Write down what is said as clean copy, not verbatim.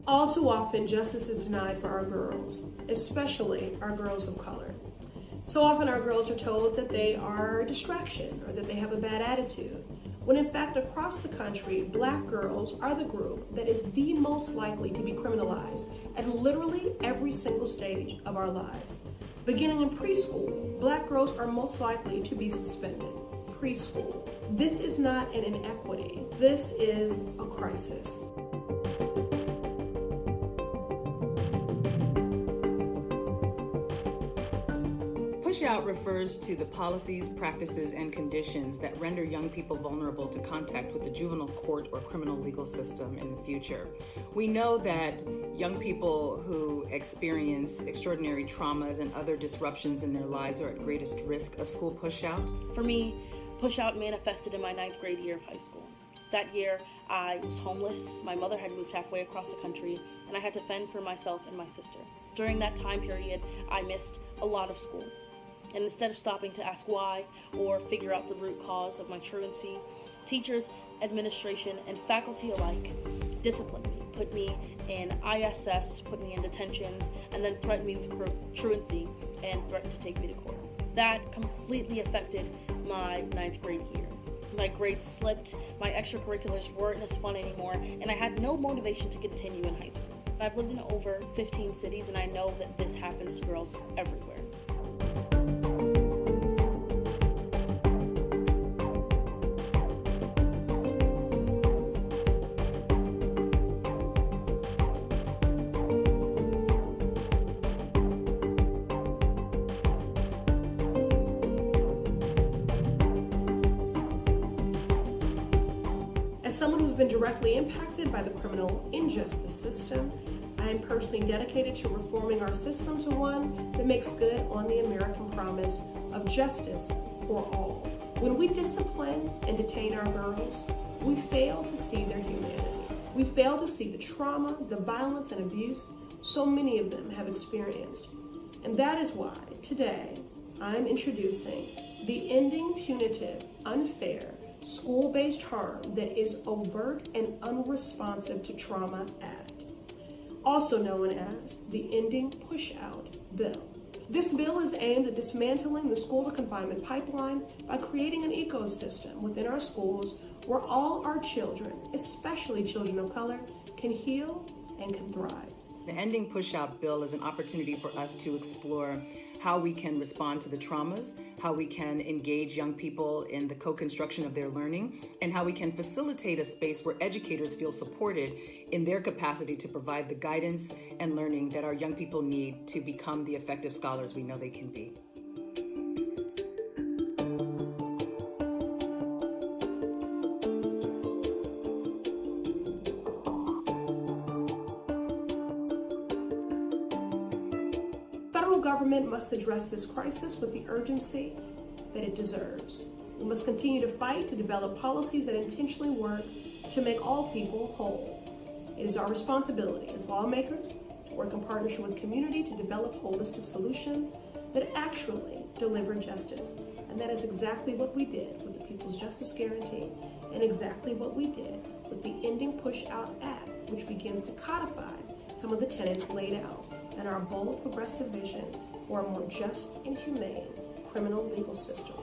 All too often, justice is denied for our girls, especially our girls of color. So often our girls are told that they are a distraction or that they have a bad attitude, when in fact across the country, Black girls are the group that is the most likely to be criminalized at literally every single stage of our lives. Beginning in preschool, Black girls are most likely to be suspended. Preschool. This is not an inequity. This is a crisis. Pushout refers to the policies, practices, and conditions that render young people vulnerable to contact with the juvenile court or criminal legal system in the future. We know that young people who experience extraordinary traumas and other disruptions in their lives are at greatest risk of school pushout. For me, pushout manifested in my 9th grade year of high school. That year, I was homeless, my mother had moved halfway across the country, and I had to fend for myself and my sister. During that time period, I missed a lot of school. And instead of stopping to ask why or figure out the root cause of my truancy, teachers, administration, and faculty alike disciplined me, put me in ISS, put me in detentions, and then threatened me with truancy and threatened to take me to court. That completely affected my 9th grade year. My grades slipped, my extracurriculars weren't as fun anymore, and I had no motivation to continue in high school. I've lived in over 15 cities, and I know that this happens to girls everywhere. As someone who's been directly impacted by the criminal injustice system, I am personally dedicated to reforming our system to one that makes good on the American promise of justice for all. When we discipline and detain our girls, we fail to see their humanity. We fail to see the trauma, the violence, and abuse so many of them have experienced. And that is why today I'm introducing the Ending Punitive, Unfair, School-Based Harm that is Overt and Unresponsive to Trauma Act, also known as the Ending PUSHOUT Bill. This bill is aimed at dismantling the school-to-confinement pipeline by creating an ecosystem within our schools where all our children, especially children of color, can heal and can thrive. The Ending Pushout Bill is an opportunity for us to explore how we can respond to the traumas, how we can engage young people in the co-construction of their learning, and how we can facilitate a space where educators feel supported in their capacity to provide the guidance and learning that our young people need to become the effective scholars we know they can be. The federal government must address this crisis with the urgency that it deserves. We must continue to fight to develop policies that intentionally work to make all people whole. It is our responsibility as lawmakers to work in partnership with community to develop holistic solutions that actually deliver justice. And that is exactly what we did with the People's Justice Guarantee and exactly what we did with the Ending PUSHOUT Act, which begins to codify some of the tenets laid out in our bold progressive vision for a more just and humane criminal legal system.